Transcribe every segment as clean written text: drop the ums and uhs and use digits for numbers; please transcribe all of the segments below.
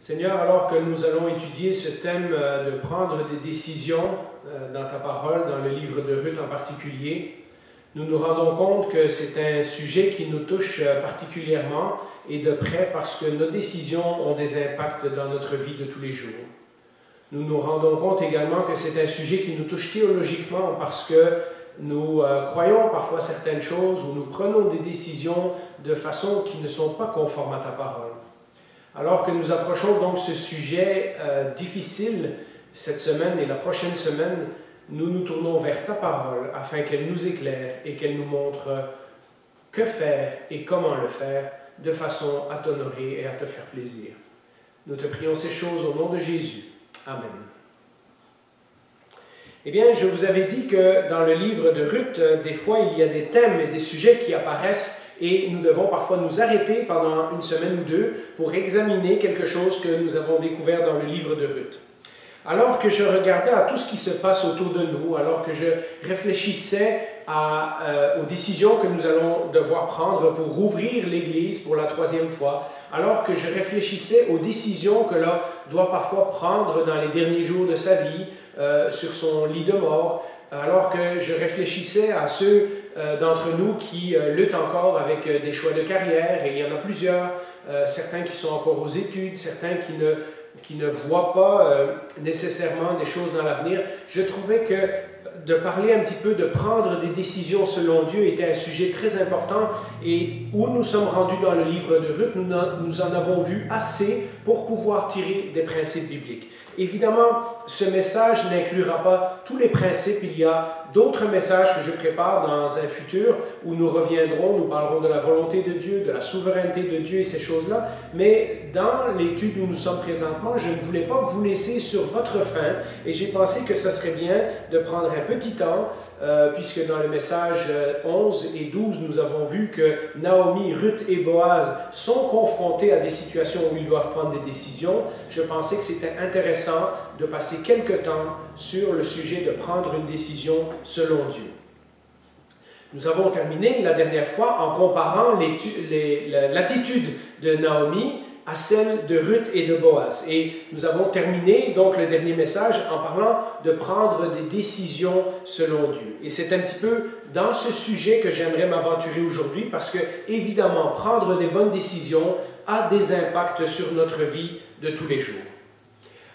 Seigneur, alors que nous allons étudier ce thème de prendre des décisions dans ta parole, dans le livre de Ruth en particulier, nous nous rendons compte que c'est un sujet qui nous touche particulièrement et de près parce que nos décisions ont des impacts dans notre vie de tous les jours. Nous nous rendons compte également que c'est un sujet qui nous touche théologiquement parce que nous croyons parfois certaines choses ou nous prenons des décisions de façon qui ne sont pas conformes à ta parole. Alors que nous approchons donc ce sujet difficile cette semaine et la prochaine semaine, nous nous tournons vers ta parole afin qu'elle nous éclaire et qu'elle nous montre que faire et comment le faire de façon à t'honorer et à te faire plaisir. Nous te prions ces choses au nom de Jésus. Amen. Eh bien, je vous avais dit que dans le livre de Ruth, des fois, il y a des thèmes et des sujets qui apparaissent et nous devons parfois nous arrêter pendant une semaine ou deux pour examiner quelque chose que nous avons découvert dans le livre de Ruth. Alors que je regardais à tout ce qui se passe autour de nous, alors que je réfléchissais aux décisions que nous allons devoir prendre pour rouvrir l'Église pour la 3e fois, alors que je réfléchissais aux décisions que l'on doit parfois prendre dans les derniers jours de sa vie, sur son lit de mort, alors que je réfléchissais à ceux d'entre nous qui luttent encore avec des choix de carrière, et il y en a plusieurs, certains qui sont encore aux études, certains qui ne voient pas nécessairement des choses dans l'avenir. Je trouvais que de parler un petit peu de prendre des décisions selon Dieu était un sujet très important et où nous sommes rendus dans le livre de Ruth, nous en avons vu assez pour pouvoir tirer des principes bibliques. Évidemment, ce message n'inclura pas tous les principes. Il y a d'autres messages que je prépare dans un futur où nous reviendrons, nous parlerons de la volonté de Dieu, de la souveraineté de Dieu et ces choses-là. Mais dans l'étude où nous sommes présentement, je ne voulais pas vous laisser sur votre faim et j'ai pensé que ça serait bien de prendre un petit temps, puisque dans le message 11 et 12, nous avons vu que Naomi, Ruth et Boaz sont confrontés à des situations où ils doivent prendre des décisions. Je pensais que c'était intéressant de passer quelques temps sur le sujet de prendre une décision selon Dieu. Nous avons terminé la dernière fois en comparant l'attitude de Naomi à celle de Ruth et de Boaz. Et nous avons terminé donc le dernier message en parlant de prendre des décisions selon Dieu. Et c'est un petit peu dans ce sujet que j'aimerais m'aventurer aujourd'hui parce que, évidemment, prendre des bonnes décisions a des impacts sur notre vie de tous les jours.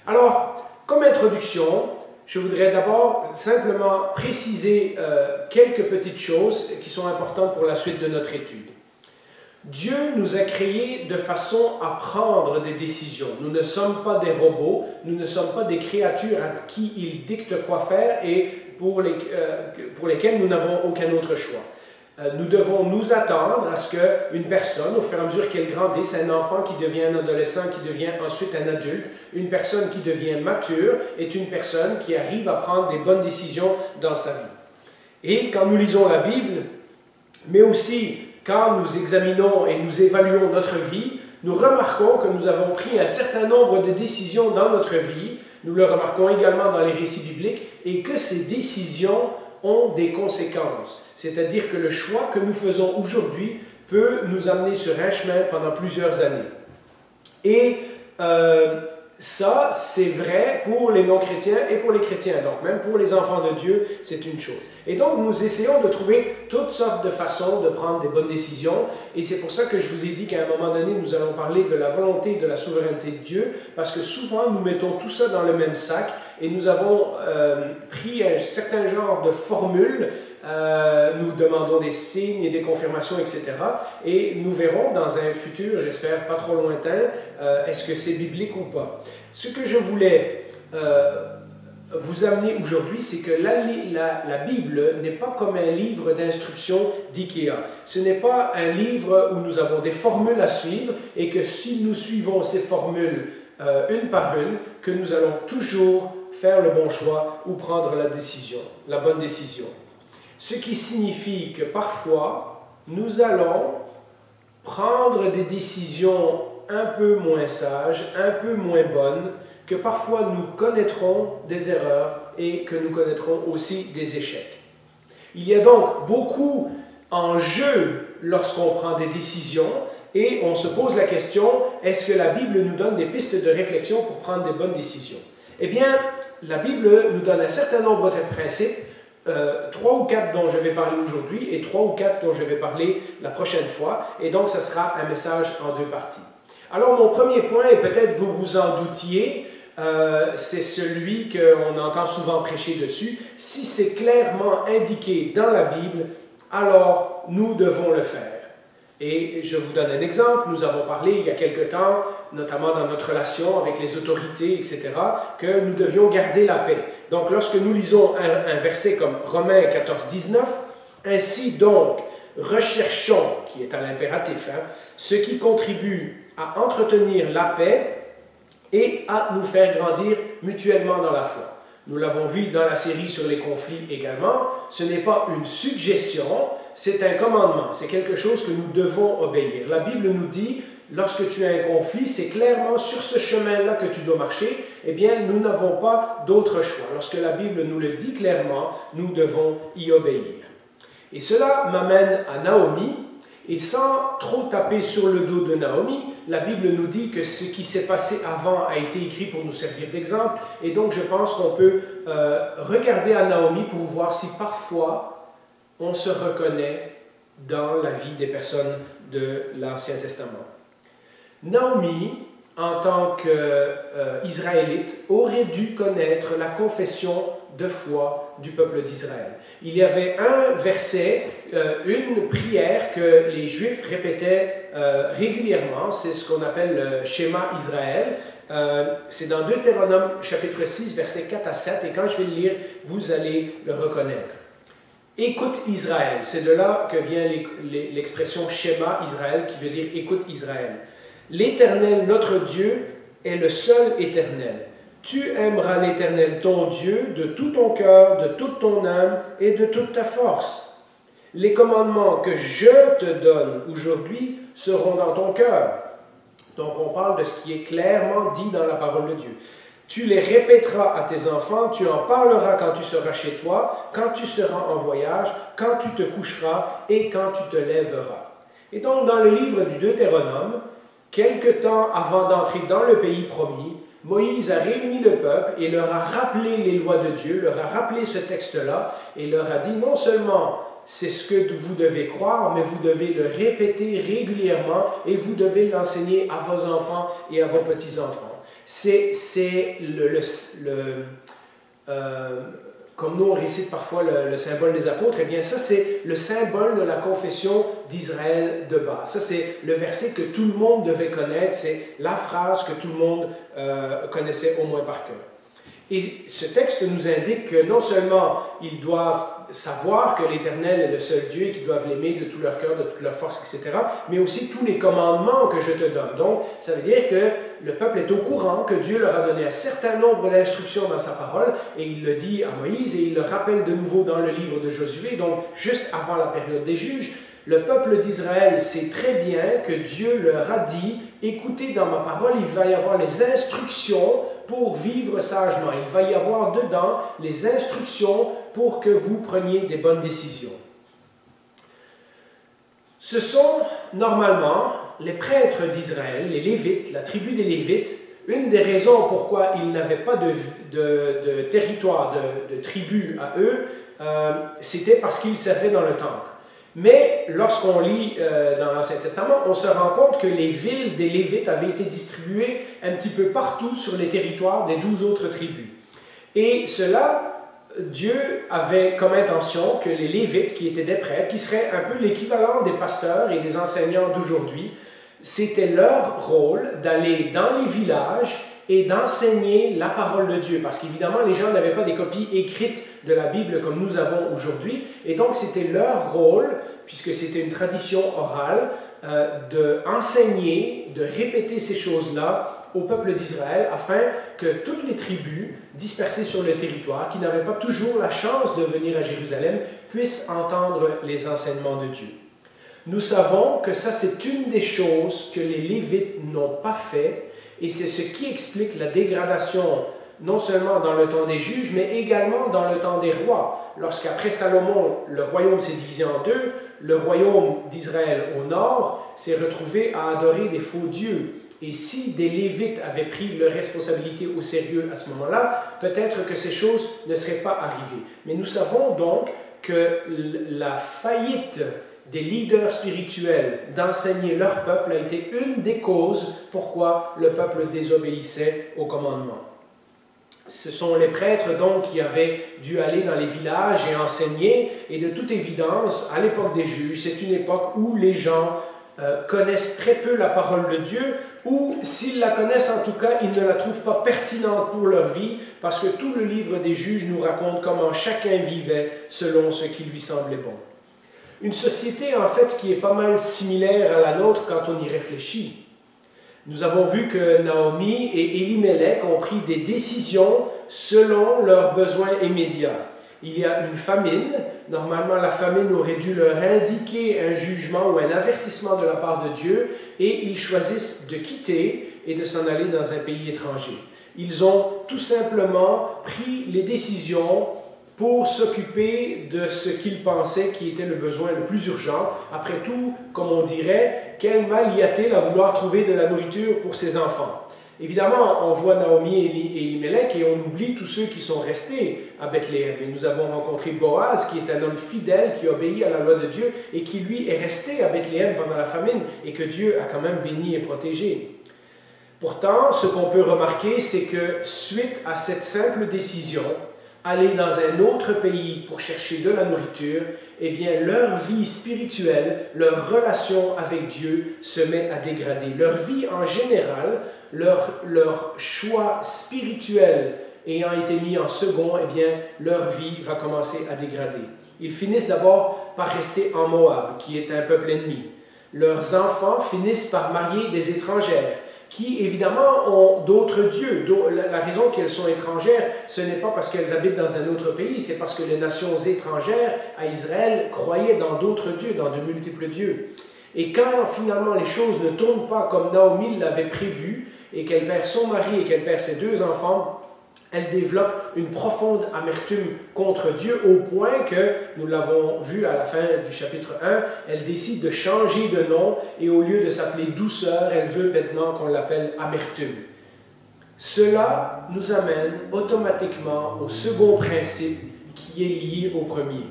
Alors, comme introduction, je voudrais d'abord simplement préciser quelques petites choses qui sont importantes pour la suite de notre étude. Dieu nous a créés de façon à prendre des décisions. Nous ne sommes pas des robots, nous ne sommes pas des créatures à qui il dicte quoi faire et pour lesquelles nous n'avons aucun autre choix. Nous devons nous attendre à ce qu'une personne, au fur et à mesure qu'elle grandisse, un enfant qui devient un adolescent, qui devient ensuite un adulte, une personne qui devient mature, est une personne qui arrive à prendre des bonnes décisions dans sa vie. Et quand nous lisons la Bible, mais aussi quand nous examinons et nous évaluons notre vie, nous remarquons que nous avons pris un certain nombre de décisions dans notre vie, nous le remarquons également dans les récits bibliques, et que ces décisions ont des conséquences. C'est-à-dire que le choix que nous faisons aujourd'hui peut nous amener sur un chemin pendant plusieurs années. Et ça, c'est vrai pour les non-chrétiens et pour les chrétiens. Donc, même pour les enfants de Dieu, c'est une chose. Et donc, nous essayons de trouver toutes sortes de façons de prendre des bonnes décisions. Et c'est pour ça que je vous ai dit qu'à un moment donné, nous allons parler de la volonté et de la souveraineté de Dieu, parce que souvent, nous mettons tout ça dans le même sac et nous avons pris un certain genre de formule. Nous demandons des signes et des confirmations, etc. Et nous verrons dans un futur, j'espère pas trop lointain, est-ce que c'est biblique ou pas. Ce que je voulais vous amener aujourd'hui, c'est que la Bible n'est pas comme un livre d'instructions d'IKEA. Ce n'est pas un livre où nous avons des formules à suivre et que si nous suivons ces formules une par une, que nous allons toujours faire le bon choix ou prendre la bonne décision. Ce qui signifie que parfois, nous allons prendre des décisions un peu moins sages, un peu moins bonnes, que parfois nous connaîtrons des erreurs et que nous connaîtrons aussi des échecs. Il y a donc beaucoup en jeu lorsqu'on prend des décisions et on se pose la question, est-ce que la Bible nous donne des pistes de réflexion pour prendre des bonnes décisions? Eh bien, la Bible nous donne un certain nombre de principes, 3 ou 4 dont je vais parler aujourd'hui et 3 ou 4 dont je vais parler la prochaine fois, et donc ce sera un message en 2 parties. Alors mon premier point, et peut-être vous vous en doutiez, c'est celui qu'on entend souvent prêcher dessus. Si c'est clairement indiqué dans la Bible, alors nous devons le faire. Et je vous donne un exemple. Nous avons parlé il y a quelque temps, notamment dans notre relation avec les autorités, etc., que nous devions garder la paix. Donc lorsque nous lisons un verset comme Romains 14, 19, « Ainsi donc, recherchons, qui est à l'impératif, ce qui contribue à entretenir la paix et à nous faire grandir mutuellement dans la foi. » Nous l'avons vu dans la série sur les conflits également. Ce n'est pas une suggestion, c'est un commandement. C'est quelque chose que nous devons obéir. La Bible nous dit, lorsque tu as un conflit, c'est clairement sur ce chemin-là que tu dois marcher. Eh bien, nous n'avons pas d'autre choix. Lorsque la Bible nous le dit clairement, nous devons y obéir. Et cela m'amène à Naomi. Et sans trop taper sur le dos de Naomi, la Bible nous dit que ce qui s'est passé avant a été écrit pour nous servir d'exemple. Et donc, je pense qu'on peut regarder à Naomi pour voir si parfois on se reconnaît dans la vie des personnes de l'Ancien Testament. Naomi, en tant qu'Israélite, aurait dû connaître la confession de foi du peuple d'Israël. Il y avait un verset, une prière que les Juifs répétaient régulièrement, c'est ce qu'on appelle le Schéma Israël. C'est dans Deutéronome chapitre 6, versets 4 à 7, et quand je vais le lire, vous allez le reconnaître. « Écoute Israël », c'est de là que vient l'expression Schéma Israël, qui veut dire « écoute Israël ». « L'Éternel, notre Dieu, est le seul éternel. Tu aimeras l'Éternel, ton Dieu, de tout ton cœur, de toute ton âme et de toute ta force. Les commandements que je te donne aujourd'hui seront dans ton cœur. » Donc on parle de ce qui est clairement dit dans la parole de Dieu. « Tu les répéteras à tes enfants, tu en parleras quand tu seras chez toi, quand tu seras en voyage, quand tu te coucheras et quand tu te lèveras. » Et donc dans le livre du Deutéronome, quelque temps avant d'entrer dans le pays promis, Moïse a réuni le peuple et leur a rappelé les lois de Dieu, leur a rappelé ce texte-là et leur a dit non seulement c'est ce que vous devez croire, mais vous devez le répéter régulièrement et vous devez l'enseigner à vos enfants et à vos petits-enfants. C'est comme nous on récite parfois le symbole des apôtres, eh bien ça c'est le symbole de la confession d'Israël de base. Ça c'est le verset que tout le monde devait connaître, c'est la phrase que tout le monde connaissait au moins par cœur. Et ce texte nous indique que non seulement ils doivent savoir que l'Éternel est le seul Dieu et qu'ils doivent l'aimer de tout leur cœur, de toute leur force, etc., mais aussi tous les commandements que je te donne. Donc, ça veut dire que le peuple est au courant que Dieu leur a donné un certain nombre d'instructions dans sa parole, et il le dit à Moïse, et il le rappelle de nouveau dans le livre de Josué, donc juste avant la période des juges. Le peuple d'Israël sait très bien que Dieu leur a dit, écoutez dans ma parole, il va y avoir les instructions pour vivre sagement. Il va y avoir dedans les instructions pour que vous preniez des bonnes décisions. Ce sont normalement les prêtres d'Israël, les Lévites, la tribu des Lévites. Une des raisons pourquoi ils n'avaient pas de territoire, de tribu à eux, c'était parce qu'ils servaient dans le temple. Mais lorsqu'on lit dans l'Ancien Testament, on se rend compte que les villes des Lévites avaient été distribuées un petit peu partout sur les territoires des 12 autres tribus. Et cela, Dieu avait comme intention que les Lévites, qui étaient des prêtres, qui seraient un peu l'équivalent des pasteurs et des enseignants d'aujourd'hui, c'était leur rôle d'aller dans les villages et d'enseigner la parole de Dieu. Parce qu'évidemment, les gens n'avaient pas des copies écrites de la Bible comme nous avons aujourd'hui. Et donc, c'était leur rôle, puisque c'était une tradition orale, d'enseigner, de répéter ces choses-là au peuple d'Israël, afin que toutes les tribus dispersées sur le territoire, qui n'avaient pas toujours la chance de venir à Jérusalem, puissent entendre les enseignements de Dieu. Nous savons que ça, c'est une des choses que les Lévites n'ont pas fait, et c'est ce qui explique la dégradation non seulement dans le temps des juges, mais également dans le temps des rois. Lorsqu'après Salomon, le royaume s'est divisé en deux, le royaume d'Israël au nord s'est retrouvé à adorer des faux dieux. Et si des Lévites avaient pris leur responsabilité au sérieux à ce moment-là, peut-être que ces choses ne seraient pas arrivées. Mais nous savons donc que la faillite des leaders spirituels d'enseigner leur peuple a été une des causes pourquoi le peuple désobéissait au commandement. Ce sont les prêtres donc qui avaient dû aller dans les villages et enseigner, et de toute évidence, à l'époque des juges, c'est une époque où les gens connaissent très peu la parole de Dieu, ou s'ils la connaissent en tout cas, ils ne la trouvent pas pertinente pour leur vie, parce que tout le livre des juges nous raconte comment chacun vivait selon ce qui lui semblait bon. Une société en fait qui est pas mal similaire à la nôtre quand on y réfléchit. Nous avons vu que Naomi et Elimelech ont pris des décisions selon leurs besoins immédiats. Il y a une famine. Normalement, la famine aurait dû leur indiquer un jugement ou un avertissement de la part de Dieu, et ils choisissent de quitter et de s'en aller dans un pays étranger. Ils ont tout simplement pris les décisions pour s'occuper de ce qu'ils pensaient qui était le besoin le plus urgent. Après tout, comme on dirait, quel mal y a-t-il à vouloir trouver de la nourriture pour ses enfants? Évidemment, on voit Naomi et Elimelech et on oublie tous ceux qui sont restés à Bethléem. Et nous avons rencontré Boaz, qui est un homme fidèle, qui obéit à la loi de Dieu et qui, lui, est resté à Bethléem pendant la famine et que Dieu a quand même béni et protégé. Pourtant, ce qu'on peut remarquer, c'est que suite à cette simple décision, aller dans un autre pays pour chercher de la nourriture, eh bien, leur vie spirituelle, leur relation avec Dieu se met à dégrader. Leur vie en général, leur choix spirituel ayant été mis en second, eh bien, leur vie va commencer à dégrader. Ils finissent d'abord par rester en Moab, qui est un peuple ennemi. Leurs enfants finissent par marier des étrangères, qui évidemment ont d'autres dieux. La raison qu'elles sont étrangères, ce n'est pas parce qu'elles habitent dans un autre pays, c'est parce que les nations étrangères à Israël croyaient dans d'autres dieux, dans de multiples dieux. Et quand finalement les choses ne tournent pas comme Naomi l'avait prévu, et qu'elle perd son mari et qu'elle perd ses deux enfants, elle développe une profonde amertume contre Dieu au point que, nous l'avons vu à la fin du chapitre 1, elle décide de changer de nom et au lieu de s'appeler douceur, elle veut maintenant qu'on l'appelle amertume. Cela nous amène automatiquement au second principe qui est lié au premier.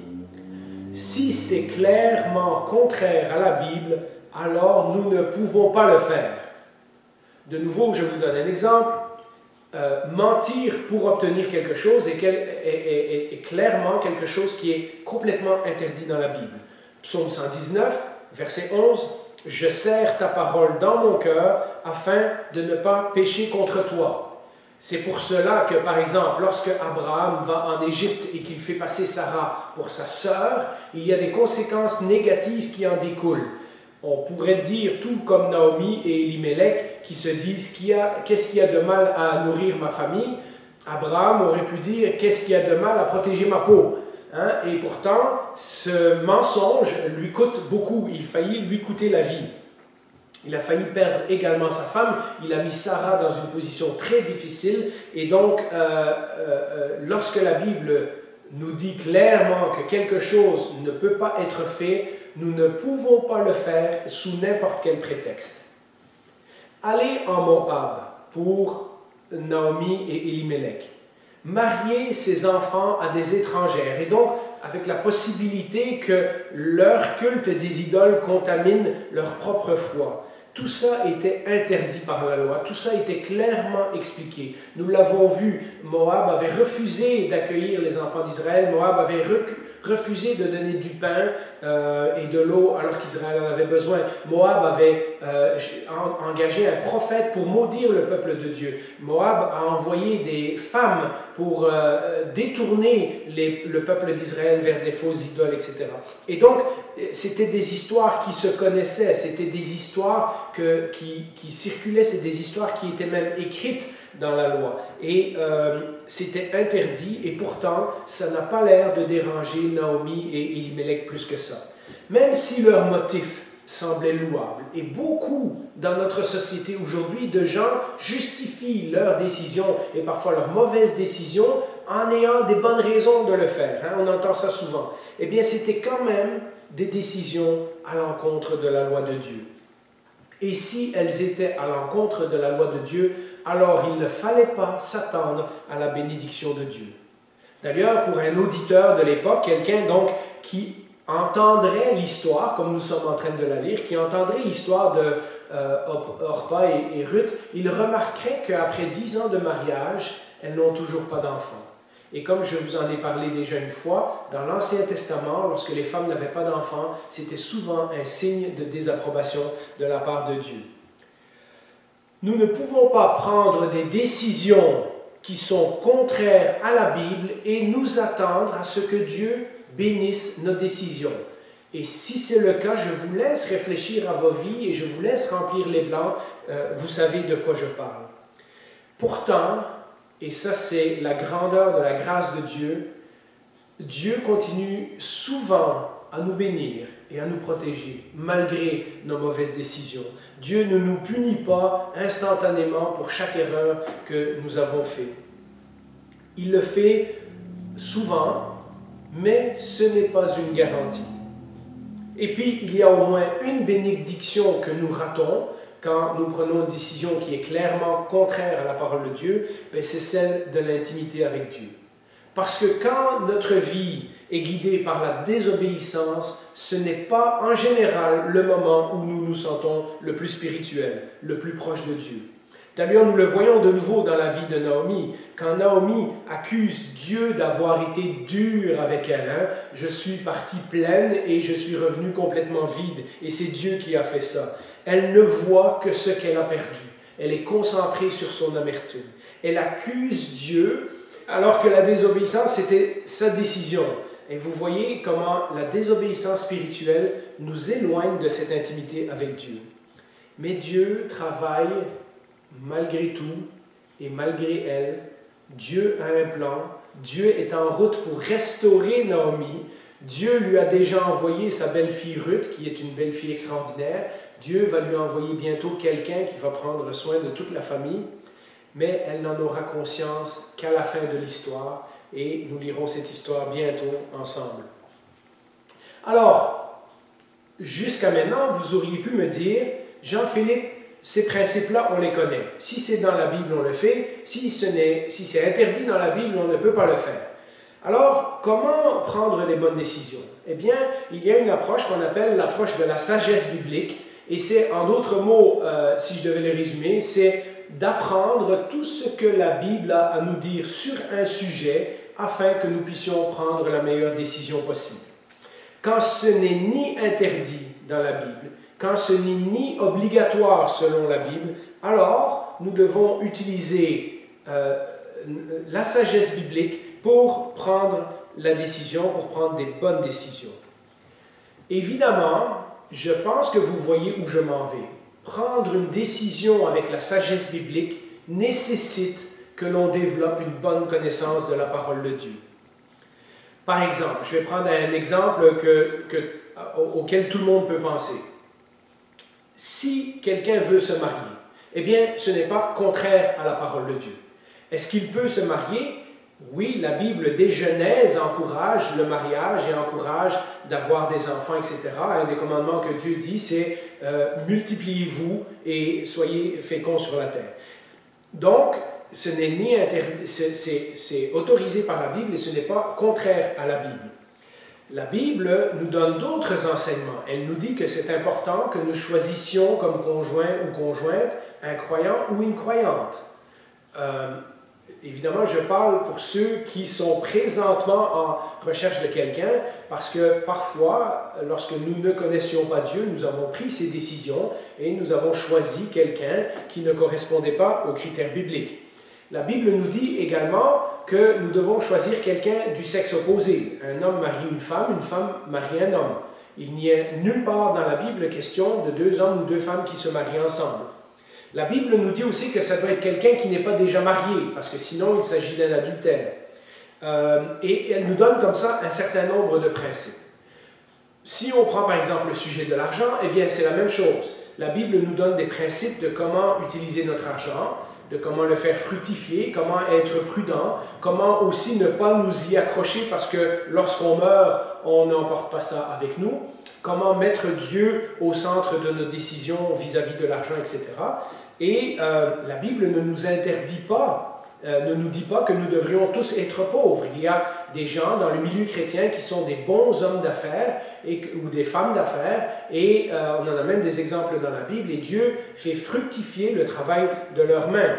Si c'est clairement contraire à la Bible, alors nous ne pouvons pas le faire. De nouveau, je vous donne un exemple. Mentir pour obtenir quelque chose est clairement quelque chose qui est complètement interdit dans la Bible. Psaume 119, verset 11, « Je serre ta parole dans mon cœur afin de ne pas pécher contre toi. » C'est pour cela que, par exemple, lorsque Abraham va en Égypte et qu'il fait passer Sarah pour sa sœur, il y a des conséquences négatives qui en découlent. On pourrait dire, tout comme Naomi et Elimelech, qui se disent qu'est-ce qu'il y a de mal à nourrir ma famille, Abraham aurait pu dire qu'est-ce qu'il y a de mal à protéger ma peau. Et pourtant, ce mensonge lui coûte beaucoup, il faillit lui coûter la vie. Il a failli perdre également sa femme, il a mis Sarah dans une position très difficile, et donc lorsque la Bible nous dit clairement que quelque chose ne peut pas être fait, nous ne pouvons pas le faire sous n'importe quel prétexte. Aller en Moab pour Naomi et Elimelech, marier ses enfants à des étrangères, et donc avec la possibilité que leur culte des idoles contamine leur propre foi. Tout ça était interdit par la loi, tout ça était clairement expliqué. Nous l'avons vu, Moab avait refusé d'accueillir les enfants d'Israël, Moab avait refusé de donner du pain et de l'eau alors qu'Israël en avait besoin. Moab avait engagé un prophète pour maudire le peuple de Dieu. Moab a envoyé des femmes pour détourner le peuple d'Israël vers des fausses idoles, etc. Et donc, c'était des histoires qui se connaissaient, c'était des histoires qui circulaient, c'est des histoires qui étaient même écrites dans la loi. Et c'était interdit, et pourtant, ça n'a pas l'air de déranger Naomi et Elimelech plus que ça. Même si leur motif semblait louable. Et beaucoup dans notre société aujourd'hui de gens justifient leurs décisions et parfois leurs mauvaises décisions en ayant des bonnes raisons de le faire. On entend ça souvent. Eh bien, c'était quand même des décisions à l'encontre de la loi de Dieu. Et si elles étaient à l'encontre de la loi de Dieu, alors il ne fallait pas s'attendre à la bénédiction de Dieu. D'ailleurs, pour un auditeur de l'époque, quelqu'un donc qui entendrait l'histoire, comme nous sommes en train de la lire, qui entendrait l'histoire de Orpa et Ruth, il remarquerait qu'après 10 ans de mariage, elles n'ont toujours pas d'enfants. Et comme je vous en ai parlé déjà une fois, dans l'Ancien Testament, lorsque les femmes n'avaient pas d'enfants, c'était souvent un signe de désapprobation de la part de Dieu. Nous ne pouvons pas prendre des décisions qui sont contraires à la Bible et nous attendre à ce que Dieu bénisse nos décisions. Et si c'est le cas, je vous laisse réfléchir à vos vies et je vous laisse remplir les blancs. Vous savez de quoi je parle. Pourtant, et ça c'est la grandeur de la grâce de Dieu, Dieu continue souvent à nous bénir et à nous protéger, malgré nos mauvaises décisions. Dieu ne nous punit pas instantanément pour chaque erreur que nous avons faite. Il le fait souvent, mais ce n'est pas une garantie. Et puis, il y a au moins une bénédiction que nous ratons quand nous prenons une décision qui est clairement contraire à la parole de Dieu, c'est celle de l'intimité avec Dieu. Parce que quand notre vie est guidée par la désobéissance, ce n'est pas en général le moment où nous nous sentons le plus spirituel, le plus proche de Dieu. D'ailleurs, nous le voyons de nouveau dans la vie de Naomi. Quand Naomi accuse Dieu d'avoir été dur avec elle, je suis partie pleine et je suis revenue complètement vide. Et c'est Dieu qui a fait ça. Elle ne voit que ce qu'elle a perdu. Elle est concentrée sur son amertume. Elle accuse Dieu alors que la désobéissance, c'était sa décision. Et vous voyez comment la désobéissance spirituelle nous éloigne de cette intimité avec Dieu. Mais Dieu travaille malgré tout et malgré elle. Dieu a un plan. Dieu est en route pour restaurer Naomi. Dieu lui a déjà envoyé sa belle-fille Ruth, qui est une belle-fille extraordinaire. Dieu va lui envoyer bientôt quelqu'un qui va prendre soin de toute la famille. Mais elle n'en aura conscience qu'à la fin de l'histoire. Et nous lirons cette histoire bientôt ensemble. Alors, jusqu'à maintenant, vous auriez pu me dire, Jean-Philippe, ces principes-là, on les connaît. Si c'est dans la Bible, on le fait. Si c'est interdit dans la Bible, on ne peut pas le faire. Alors, comment prendre les bonnes décisions? Eh bien, il y a une approche qu'on appelle l'approche de la sagesse biblique. Et c'est, en d'autres mots, si je devais les résumer, c'est d'apprendre tout ce que la Bible a à nous dire sur un sujet afin que nous puissions prendre la meilleure décision possible. Quand ce n'est ni interdit dans la Bible, quand ce n'est ni obligatoire selon la Bible, alors nous devons utiliser la sagesse biblique pour prendre la décision, pour prendre des bonnes décisions. Évidemment, je pense que vous voyez où je m'en vais. Prendre une décision avec la sagesse biblique nécessite que l'on développe une bonne connaissance de la parole de Dieu. Par exemple, je vais prendre un exemple auquel tout le monde peut penser. Si quelqu'un veut se marier, eh bien, ce n'est pas contraire à la parole de Dieu. Est-ce qu'il peut se marier? Oui, la Bible dès Genèse encourage le mariage et encourage d'avoir des enfants, etc. Un des commandements que Dieu dit, c'est multipliez-vous et soyez féconds sur la terre. Donc, ce n'est ni interdit, c'est autorisé par la Bible et ce n'est pas contraire à la Bible. La Bible nous donne d'autres enseignements. Elle nous dit que c'est important que nous choisissions comme conjoint ou conjointe un croyant ou une croyante. Évidemment, je parle pour ceux qui sont présentement en recherche de quelqu'un, parce que parfois, lorsque nous ne connaissions pas Dieu, nous avons pris ces décisions et nous avons choisi quelqu'un qui ne correspondait pas aux critères bibliques. La Bible nous dit également que nous devons choisir quelqu'un du sexe opposé. Un homme marie une femme marie un homme. Il n'y a nulle part dans la Bible question de deux hommes ou deux femmes qui se marient ensemble. La Bible nous dit aussi que ça doit être quelqu'un qui n'est pas déjà marié, parce que sinon il s'agit d'un adultère. Et elle nous donne comme ça un certain nombre de principes. Si on prend par exemple le sujet de l'argent, eh bien c'est la même chose. La Bible nous donne des principes de comment utiliser notre argent, de comment le faire fructifier, comment être prudent, comment aussi ne pas nous y accrocher parce que lorsqu'on meurt, on n'emporte pas ça avec nous, comment mettre Dieu au centre de nos décisions vis-à-vis de l'argent, etc. Et la Bible ne nous interdit pas, ne nous dit pas que nous devrions tous être pauvres. Il y a des gens dans le milieu chrétien qui sont des bons hommes d'affaires ou des femmes d'affaires, et on en a même des exemples dans la Bible, et Dieu fait fructifier le travail de leurs mains.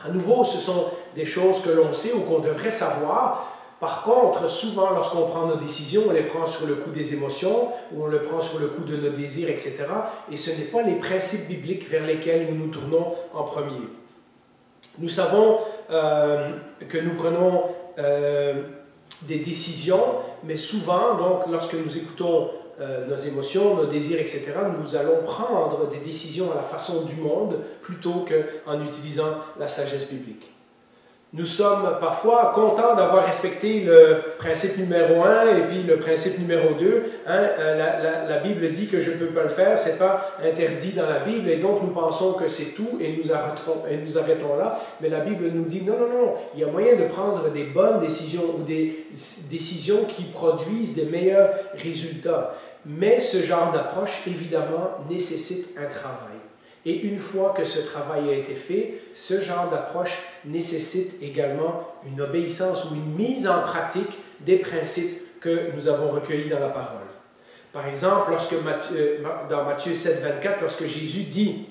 À nouveau, ce sont des choses que l'on sait ou qu'on devrait savoir. Par contre, souvent, lorsqu'on prend nos décisions, on les prend sur le coup des émotions, ou on le prend sur le coup de nos désirs, etc. Et ce n'est pas les principes bibliques vers lesquels nous nous tournons en premier. Nous savons que nous prenons des décisions, mais souvent, donc, lorsque nous écoutons nos émotions, nos désirs, etc., nous allons prendre des décisions à la façon du monde plutôt qu'en utilisant la sagesse biblique. Nous sommes parfois contents d'avoir respecté le principe numéro 1 et puis le principe numéro 2. La Bible dit que je ne peux pas le faire, ce n'est pas interdit dans la Bible, et donc nous pensons que c'est tout et nous arrêtons là. Mais la Bible nous dit non, non, non, il y a moyen de prendre des bonnes décisions ou des décisions qui produisent des meilleurs résultats. Mais ce genre d'approche, évidemment, nécessite un travail. Et une fois que ce travail a été fait, ce genre d'approche nécessite également une obéissance ou une mise en pratique des principes que nous avons recueillis dans la parole. Par exemple, dans Matthieu 7, 24, lorsque Jésus dit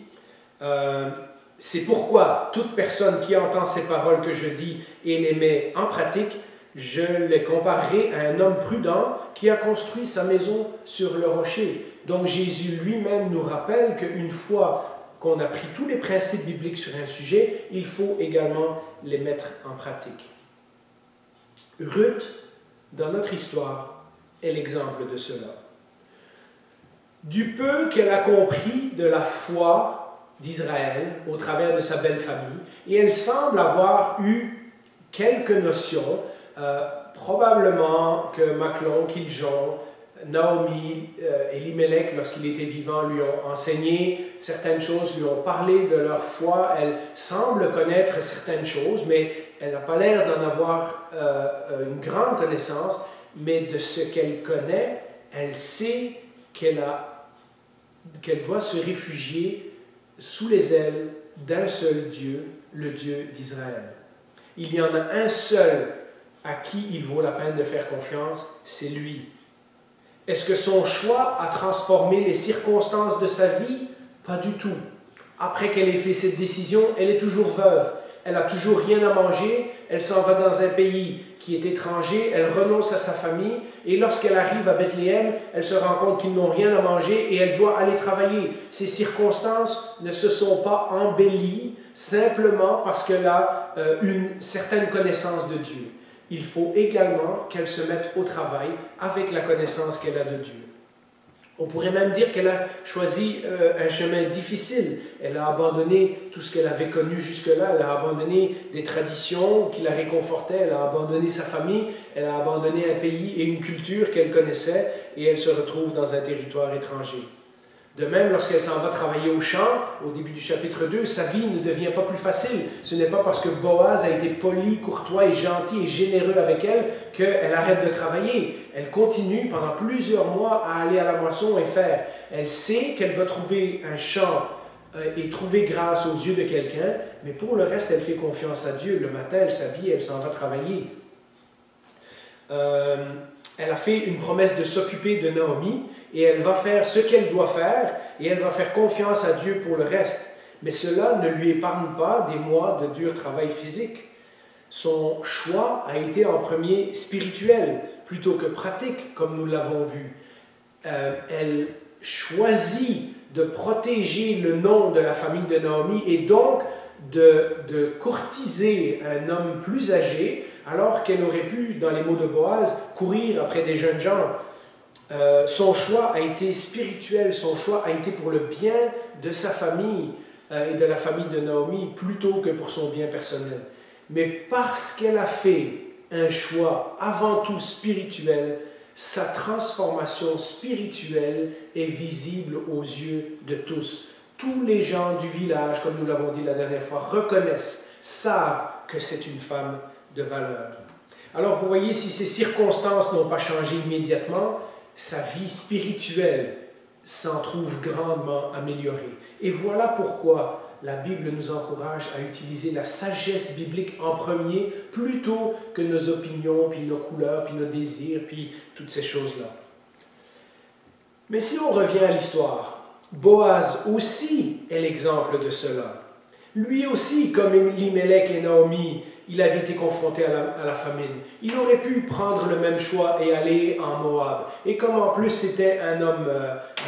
« C'est pourquoi toute personne qui entend ces paroles que je dis et les met en pratique, je les comparerai à un homme prudent qui a construit sa maison sur le rocher. » Donc Jésus lui-même nous rappelle qu'une fois qu'on a pris tous les principes bibliques sur un sujet, il faut également les mettre en pratique. Ruth, dans notre histoire, est l'exemple de cela. Du peu qu'elle a compris de la foi d'Israël au travers de sa belle famille, et elle semble avoir eu quelques notions, probablement que Machlon, Kiljon, Naomi, Elimelech, lorsqu'il était vivant, lui ont enseigné certaines choses, lui ont parlé de leur foi. Elle semble connaître certaines choses, mais elle n'a pas l'air d'en avoir une grande connaissance. Mais de ce qu'elle connaît, elle sait qu'elle doit se réfugier sous les ailes d'un seul Dieu, le Dieu d'Israël. Il y en a un seul à qui il vaut la peine de faire confiance, c'est lui. Est-ce que son choix a transformé les circonstances de sa vie? Pas du tout. Après qu'elle ait fait cette décision, elle est toujours veuve. Elle n'a toujours rien à manger. Elle s'en va dans un pays qui est étranger. Elle renonce à sa famille. Et lorsqu'elle arrive à Bethléem, elle se rend compte qu'ils n'ont rien à manger et elle doit aller travailler. Ces circonstances ne se sont pas embellies simplement parce qu'elle a une certaine connaissance de Dieu. Il faut également qu'elle se mette au travail avec la connaissance qu'elle a de Dieu. On pourrait même dire qu'elle a choisi un chemin difficile. Elle a abandonné tout ce qu'elle avait connu jusque-là. Elle a abandonné des traditions qui la réconfortaient. Elle a abandonné sa famille. Elle a abandonné un pays et une culture qu'elle connaissait. Et elle se retrouve dans un territoire étranger. De même, lorsqu'elle s'en va travailler au champ, au début du chapitre 2, sa vie ne devient pas plus facile. Ce n'est pas parce que Boaz a été poli, courtois et gentil et généreux avec elle qu'elle arrête de travailler. Elle continue pendant plusieurs mois à aller à la moisson et faire. Elle sait qu'elle doit trouver un champ et trouver grâce aux yeux de quelqu'un, mais pour le reste, elle fait confiance à Dieu. Le matin, elle s'habille, elle s'en va travailler. Elle a fait une promesse de s'occuper de Naomi et elle va faire ce qu'elle doit faire et elle va faire confiance à Dieu pour le reste. Mais cela ne lui épargne pas des mois de dur travail physique. Son choix a été en premier spirituel plutôt que pratique, comme nous l'avons vu. Elle choisit de protéger le nom de la famille de Naomi et donc de courtiser un homme plus âgé, alors qu'elle aurait pu, dans les mots de Boaz, courir après des jeunes gens. Son choix a été spirituel, son choix a été pour le bien de sa famille et de la famille de Naomi, plutôt que pour son bien personnel. Mais parce qu'elle a fait un choix avant tout spirituel, Sa transformation spirituelle est visible aux yeux de tous. Tous les gens du village, comme nous l'avons dit la dernière fois, reconnaissent, savent que c'est une femme de valeur. Alors vous voyez, si ces circonstances n'ont pas changé immédiatement, sa vie spirituelle s'en trouve grandement améliorée. Et voilà pourquoi la Bible nous encourage à utiliser la sagesse biblique en premier, plutôt que nos opinions, puis nos couleurs, puis nos désirs, puis toutes ces choses-là. Mais si on revient à l'histoire, Boaz aussi est l'exemple de cela. Lui aussi, comme Elimelech et Naomi, il avait été confronté à la famine. Il aurait pu prendre le même choix et aller en Moab. Et comme en plus c'était un homme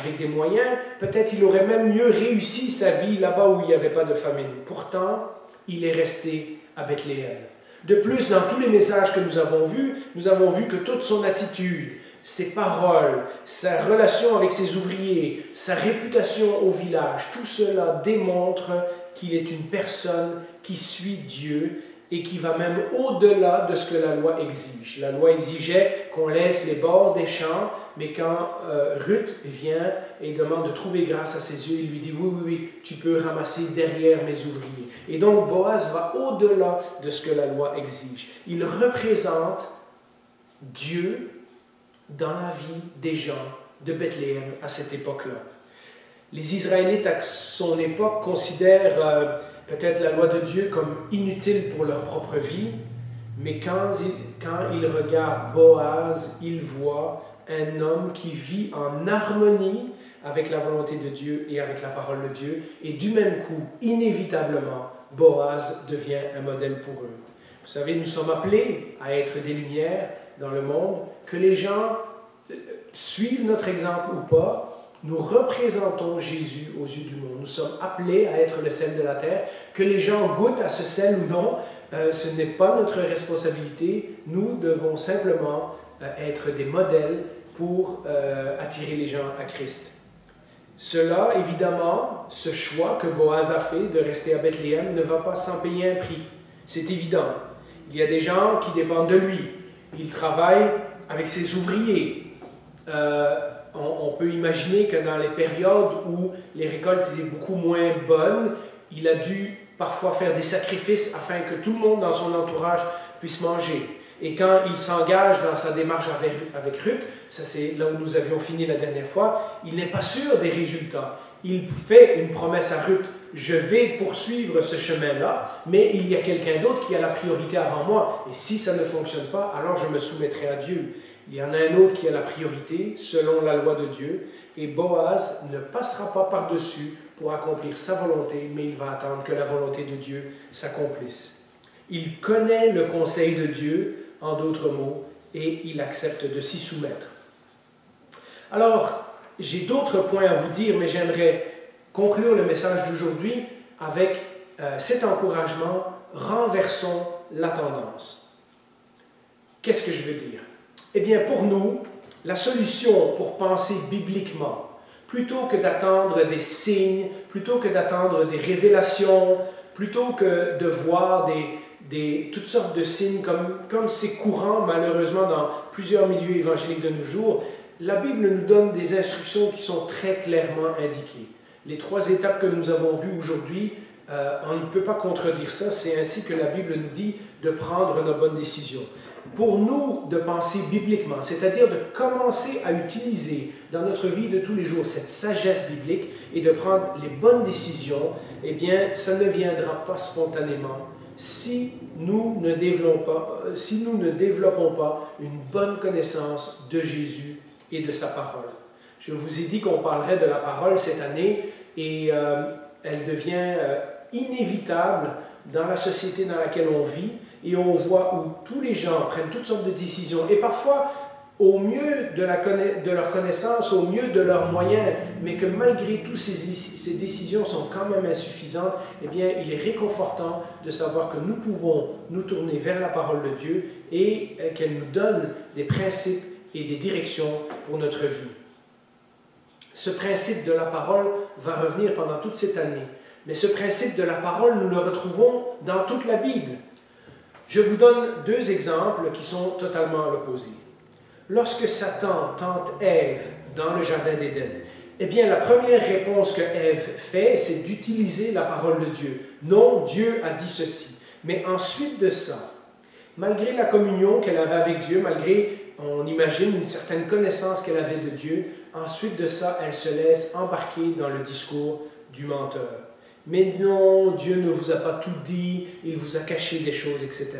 avec des moyens, peut-être il aurait même mieux réussi sa vie là-bas où il n'y avait pas de famine. Pourtant, il est resté à Bethléem. De plus, dans tous les messages que nous avons vus que toute son attitude, ses paroles, sa relation avec ses ouvriers, sa réputation au village, tout cela démontre qu'il est une personne qui suit Dieu et qui va même au-delà de ce que la loi exige. La loi exigeait qu'on laisse les bords des champs, mais quand Ruth vient et demande de trouver grâce à ses yeux, il lui dit « Oui, tu peux ramasser derrière mes ouvriers. » Et donc Boaz va au-delà de ce que la loi exige. Il représente Dieu dans la vie des gens de Bethléem à cette époque-là. Les Israélites à son époque considèrent peut-être la loi de Dieu comme inutile pour leur propre vie, mais quand ils regardent Boaz, ils voient un homme qui vit en harmonie avec la volonté de Dieu et avec la parole de Dieu, et du même coup, inévitablement, Boaz devient un modèle pour eux. Vous savez, nous sommes appelés à être des lumières dans le monde, que les gens suivent notre exemple ou pas. Nous représentons Jésus aux yeux du monde. Nous sommes appelés à être le sel de la terre. Que les gens goûtent à ce sel ou non, ce n'est pas notre responsabilité. Nous devons simplement être des modèles pour attirer les gens à Christ. Cela, évidemment, ce choix que Boaz a fait de rester à Bethléem ne va pas sans payer un prix. C'est évident. Il y a des gens qui dépendent de lui. Il travaille avec ses ouvriers. On peut imaginer que dans les périodes où les récoltes étaient beaucoup moins bonnes, il a dû parfois faire des sacrifices afin que tout le monde dans son entourage puisse manger. Et quand il s'engage dans sa démarche avec Ruth, ça c'est là où nous avions fini la dernière fois, il n'est pas sûr des résultats. Il fait une promesse à Ruth, je vais poursuivre ce chemin-là, mais il y a quelqu'un d'autre qui a la priorité avant moi. Et si ça ne fonctionne pas, alors je me soumettrai à Dieu. Il y en a un autre qui a la priorité selon la loi de Dieu, et Boaz ne passera pas par-dessus pour accomplir sa volonté, mais il va attendre que la volonté de Dieu s'accomplisse. Il connaît le conseil de Dieu, en d'autres mots, et il accepte de s'y soumettre. Alors, j'ai d'autres points à vous dire, mais j'aimerais conclure le message d'aujourd'hui avec cet encouragement « Renversons la tendance ». Qu'est-ce que je veux dire? Eh bien, pour nous, la solution pour penser bibliquement, plutôt que d'attendre des signes, plutôt que d'attendre des révélations, plutôt que de voir toutes sortes de signes comme c'est courant malheureusement dans plusieurs milieux évangéliques de nos jours, la Bible nous donne des instructions qui sont très clairement indiquées. Les 3 étapes que nous avons vues aujourd'hui, on ne peut pas contredire ça, c'est ainsi que la Bible nous dit de prendre nos bonnes décisions. Pour nous, de penser bibliquement, c'est-à-dire de commencer à utiliser dans notre vie de tous les jours cette sagesse biblique et de prendre les bonnes décisions, eh bien, ça ne viendra pas spontanément si nous ne développons pas une bonne connaissance de Jésus et de sa parole. Je vous ai dit qu'on parlerait de la parole cette année et elle devient inévitable dans la société dans laquelle on vit, et on voit où tous les gens prennent toutes sortes de décisions, et parfois au mieux de leur connaissance, au mieux de leurs moyens, mais que malgré tout ces décisions sont quand même insuffisantes, eh bien il est réconfortant de savoir que nous pouvons nous tourner vers la parole de Dieu et qu'elle nous donne des principes et des directions pour notre vie. Ce principe de la parole va revenir pendant toute cette année. Mais ce principe de la parole, nous le retrouvons dans toute la Bible. Je vous donne 2 exemples qui sont totalement à l'opposé. Lorsque Satan tente Ève dans le Jardin d'Éden, eh bien, la première réponse que Ève fait, c'est d'utiliser la parole de Dieu. Non, Dieu a dit ceci. Mais ensuite de ça, malgré la communion qu'elle avait avec Dieu, malgré, on imagine, une certaine connaissance qu'elle avait de Dieu, ensuite de ça, elle se laisse embarquer dans le discours du menteur. Mais non, Dieu ne vous a pas tout dit, il vous a caché des choses, etc.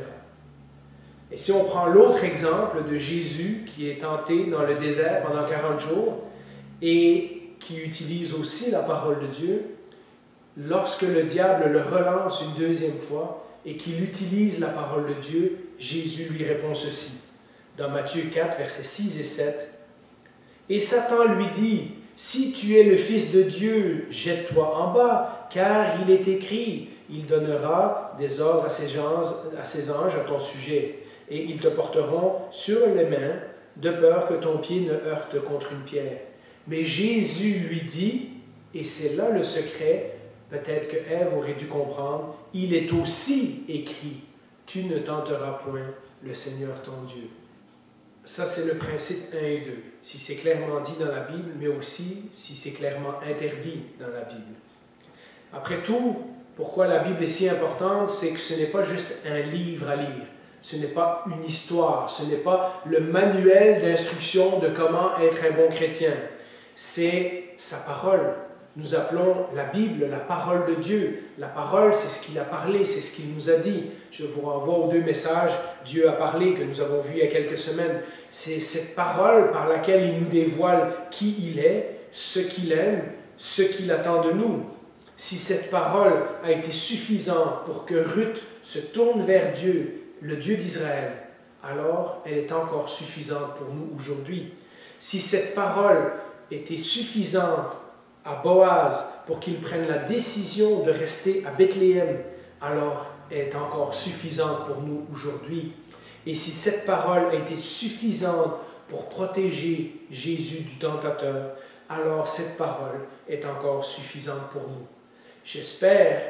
Et si on prend l'autre exemple de Jésus qui est tenté dans le désert pendant 40 jours et qui utilise aussi la parole de Dieu, lorsque le diable le relance une deuxième fois et qu'il utilise la parole de Dieu, Jésus lui répond ceci. Dans Matthieu 4, versets 6 et 7. « Et Satan lui dit, « Si tu es le Fils de Dieu, jette-toi en bas, car il est écrit, il donnera des ordres à ses anges à ton sujet, et ils te porteront sur les mains, de peur que ton pied ne heurte contre une pierre. » Mais Jésus lui dit, et c'est là le secret, peut-être que Ève aurait dû comprendre, il est aussi écrit, tu ne tenteras point le Seigneur ton Dieu. Ça, c'est le principe 1 et 2, si c'est clairement dit dans la Bible, mais aussi si c'est clairement interdit dans la Bible. Après tout, pourquoi la Bible est si importante, c'est que ce n'est pas juste un livre à lire, ce n'est pas une histoire, ce n'est pas le manuel d'instruction de comment être un bon chrétien, c'est sa parole. Nous appelons la Bible la parole de Dieu. La parole, c'est ce qu'il a parlé, c'est ce qu'il nous a dit. Je vous renvoie aux 2 messages « Dieu a parlé » que nous avons vus il y a quelques semaines. C'est cette parole par laquelle il nous dévoile qui il est, ce qu'il aime, ce qu'il attend de nous. Si cette parole a été suffisante pour que Ruth se tourne vers Dieu, le Dieu d'Israël, alors elle est encore suffisante pour nous aujourd'hui. Si cette parole était suffisante à Boaz pour qu'il prenne la décision de rester à Bethléem, alors elle est encore suffisante pour nous aujourd'hui. Et si cette parole a été suffisante pour protéger Jésus du tentateur, alors cette parole est encore suffisante pour nous. J'espère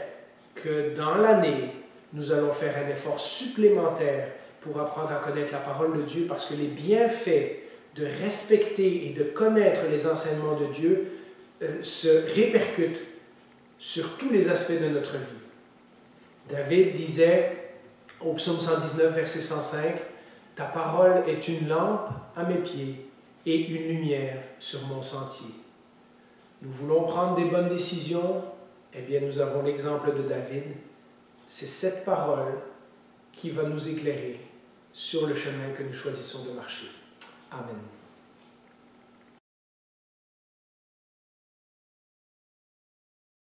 que dans l'année, nous allons faire un effort supplémentaire pour apprendre à connaître la parole de Dieu, parce que les bienfaits de respecter et de connaître les enseignements de Dieu se répercute sur tous les aspects de notre vie. David disait au psaume 119, verset 105, « Ta parole est une lampe à mes pieds et une lumière sur mon sentier. » Nous voulons prendre des bonnes décisions, eh bien nous avons l'exemple de David. C'est cette parole qui va nous éclairer sur le chemin que nous choisissons de marcher. Amen.